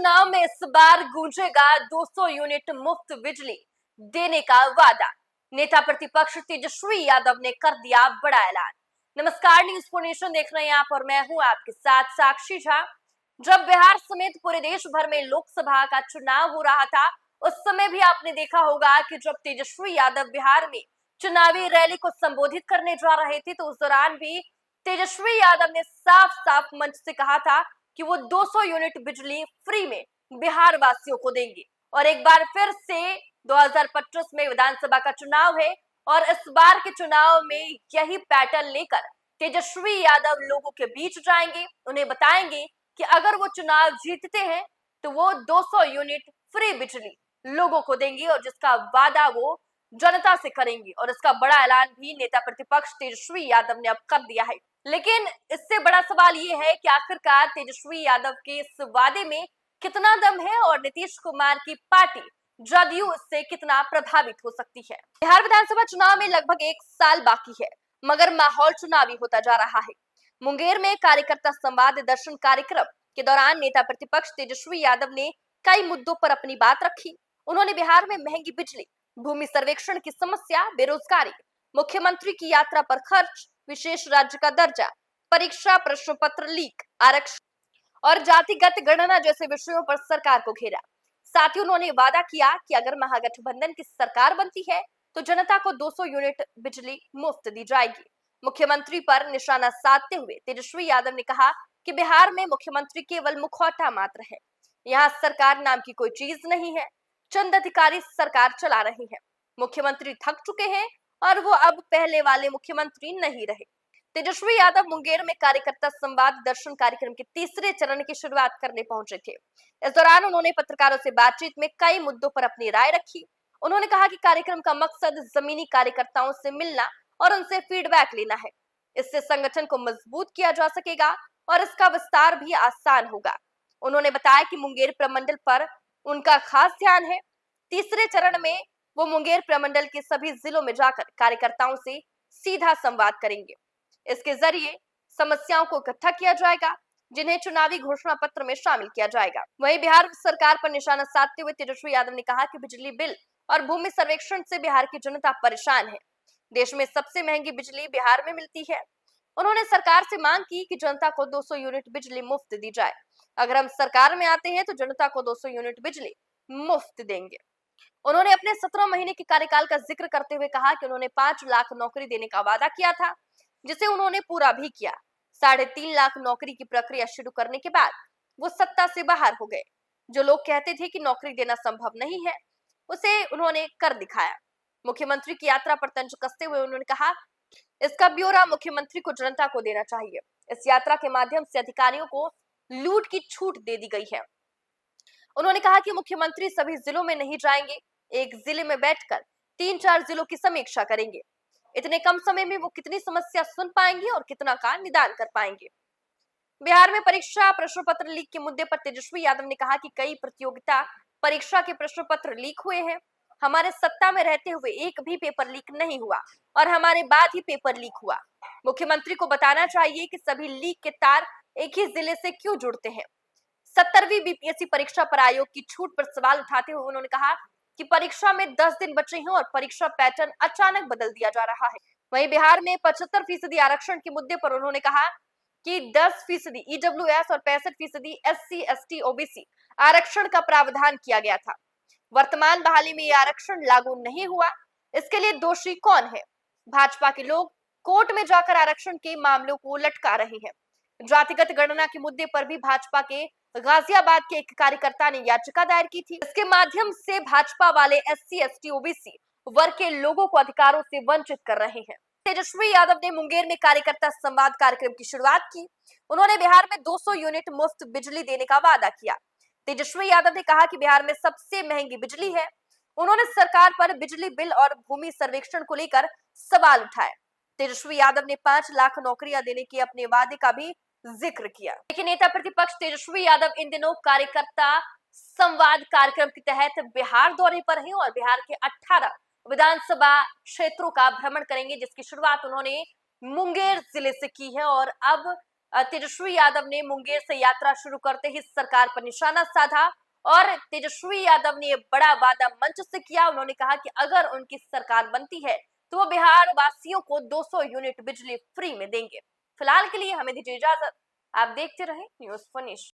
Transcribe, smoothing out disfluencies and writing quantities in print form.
चुनाव में इस बार गूंजेगा 200 यूनिट मुफ्त बिजली देने का वादा। नेता प्रतिपक्ष तेजस्वी यादव ने कर दिया बड़ा ऐलान। नमस्कार, न्यूज़ फॉर नेशन देख रहे हैं आप और मैं हूं आपके साथ साक्षी झा। जब बिहार समेत पूरे देश भर में लोकसभा का चुनाव हो रहा था, उस समय भी आपने देखा होगा कि जब तेजस्वी यादव बिहार में चुनावी रैली को संबोधित करने जा रहे थे, तो उस दौरान भी तेजस्वी यादव ने साफ साफ मंच से कहा था कि वो 200 यूनिट बिजली फ्री में बिहार वासियों को देंगे। और एक बार फिर से 2025 में विधानसभा का चुनाव है और इस बार के चुनाव में यही पैटर्न लेकर तेजस्वी यादव लोगों के बीच जाएंगे। उन्हें बताएंगे कि अगर वो चुनाव जीतते हैं तो वो 200 यूनिट फ्री बिजली लोगों को देंगे और जिसका वादा वो जनता से करेंगे। और इसका बड़ा ऐलान भी नेता प्रतिपक्ष तेजस्वी यादव ने अब कर दिया है। लेकिन इससे बड़ा सवाल ये है कि आखिरकार तेजस्वी यादव के इस वादे में कितना दम है और नीतीश कुमार की पार्टी जदयू इससे कितना प्रभावित हो सकती है। बिहार विधानसभा चुनाव में लगभग एक साल बाकी है, मगर माहौल चुनावी होता जा रहा है। मुंगेर में कार्यकर्ता संवाद दर्शन कार्यक्रम के दौरान नेता प्रतिपक्ष तेजस्वी यादव ने कई मुद्दों पर अपनी बात रखी। उन्होंने बिहार में महंगी बिजली, भूमि सर्वेक्षण की समस्या, बेरोजगारी, मुख्यमंत्री की यात्रा पर खर्च, विशेष राज्य का दर्जा, परीक्षा प्रश्न पत्र लीक, आरक्षण और जातिगत गणना जैसे विषयों पर सरकार को घेरा। साथ ही उन्होंने वादा किया कि अगर महागठबंधन की सरकार बनती है तो जनता को 200 यूनिट बिजली मुफ्त दी जाएगी। मुख्यमंत्री पर निशाना साधते हुए तेजस्वी यादव ने कहा कि बिहार में मुख्यमंत्री केवल मुखौटा मात्र है। यहाँ सरकार नाम की कोई चीज नहीं है, चंद अधिकारी सरकार चला रहे हैं। मुख्यमंत्री थक चुके हैं और वो अब पहले वाले मुख्यमंत्री नहीं रहे। तेजस्वी यादव मुंगेर में कार्यकर्ता संवाद दर्शन कार्यक्रम के तीसरे चरण की शुरुआत करने पहुंचे थे। इस दौरान उन्होंने पत्रकारों से बातचीत में कई मुद्दों पर अपनी राय रखी। उन्होंने कहा कि कार्यक्रम का मकसद जमीनी कार्यकर्ताओं से मिलना और उनसे फीडबैक लेना है। इससे संगठन को मजबूत किया जा सकेगा और इसका विस्तार भी आसान होगा। उन्होंने बताया कि मुंगेर प्रमंडल पर उनका खास ध्यान है। तीसरे चरण में वो मुंगेर प्रमंडल के सभी जिलों में जाकर कार्यकर्ताओं से सीधा संवाद करेंगे। इसके जरिए समस्याओं को इकट्ठा किया जाएगा, जिन्हें चुनावी घोषणा पत्र में शामिल किया जाएगा। वहीं बिहार सरकार पर निशाना साधते हुए तेजस्वी यादव ने कहा कि बिजली बिल और भूमि सर्वेक्षण से बिहार की जनता परेशान है। देश में सबसे महंगी बिजली बिहार में मिलती है। उन्होंने सरकार से मांग की कि जनता को 200 यूनिट बिजली मुफ्त दी जाए। अगर हम सरकार में आते हैं तो जनता को 200 यूनिट बिजली मुफ्त देंगे। उन्होंने अपने 17 महीने के कार्यकाल का जिक्र करते हुए कहा कि उन्होंने 5 लाख नौकरी देने का वादा किया था, जिसे उन्होंने पूरा भी किया। 3.5 लाख नौकरी की प्रक्रिया शुरू करने के बाद वो सत्ता से बाहर हो गए। जो लोग कहते थे कि नौकरी देना संभव नहीं है, उसे उन्होंने कर दिखाया। मुख्यमंत्री की यात्रा पर तंज कसते हुए उन्होंने कहा, इसका ब्यौरा मुख्यमंत्री को जनता को देना चाहिए। इस यात्रा के माध्यम से अधिकारियों को लूट की छूट दे दी गई है। उन्होंने कहा कि मुख्यमंत्री सभी जिलों में नहीं जाएंगे, एक जिले में बैठकर 3-4 जिलों की समीक्षा करेंगे। इतने कम समय में वो कितनी समस्या सुन पाएंगे और कितना का निदान कर पाएंगे। बिहार में परीक्षा प्रश्न पत्र लीक के मुद्दे पर तेजस्वी यादव ने कहा कि कई प्रतियोगिता परीक्षा के प्रश्न पत्र लीक हुए हैं। हमारे सत्ता में रहते हुए एक भी पेपर लीक नहीं हुआ और हमारे बाद ही पेपर लीक हुआ। मुख्यमंत्री को बताना चाहिए कि सभी लीक के तार एक ही जिले से क्यों जुड़ते हैं। 70वीं बीपीएससी परीक्षा पर आयोग की छूट पर सवाल उठाते हुए उन्होंने कहा कि परीक्षा में 10 दिन बचे हैं और परीक्षा पैटर्न अचानक बदल दिया जा रहा है। वहीं बिहार में 75% आरक्षण के मुद्दे पर उन्होंने कहा कि 10% ईडब्ल्यूएस और 65% एससी एसटी ओबीसी आरक्षण का प्रावधान किया गया था। वर्तमान बहाली में यह आरक्षण लागू नहीं हुआ। इसके लिए दोषी कौन है? भाजपा के लोग कोर्ट में जाकर आरक्षण के मामलों को लटका रहे हैं। जातिगत गणना के मुद्दे पर भी भाजपा के गाजियाबाद के एक कार्यकर्ता ने याचिका दायर की थी। इसके माध्यम से भाजपा वाले एससी एसटी ओबीसी वर्ग के लोगों को अधिकारों से वंचित कर रहे हैं। तेजस्वी यादव ने मुंगेर में कार्यकर्ता संवाद कार्यक्रम की शुरुआत की। उन्होंने बिहार में 200 यूनिट मुफ्त बिजली देने का वादा किया। तेजस्वी यादव ने कहा कि बिहार में सबसे महंगी बिजली है। उन्होंने सरकार पर बिजली बिल और भूमि सर्वेक्षण को लेकर सवाल उठाए। तेजस्वी यादव ने 5 लाख नौकरियां देने के अपने वादे का भी जिक्र किया। लेकिन नेता प्रतिपक्ष तेजस्वी यादव इन दिनों कार्यकर्ता संवाद कार्यक्रम के तहत बिहार दौरे पर हैं और बिहार के 18 विधानसभा क्षेत्रों का भ्रमण करेंगे, जिसकी शुरुआत उन्होंने मुंगेर जिले से की है और अब तेजस्वी यादव ने मुंगेर से यात्रा शुरू करते ही सरकार पर निशाना साधा और तेजस्वी यादव ने बड़ा वादा मंच से किया। उन्होंने कहा कि अगर उनकी सरकार बनती है तो वो बिहार वासियों को 200 यूनिट बिजली फ्री में देंगे। फिलहाल के लिए हमें दीजिए इजाजत। आप देखते रहे न्यूज़ फनिश।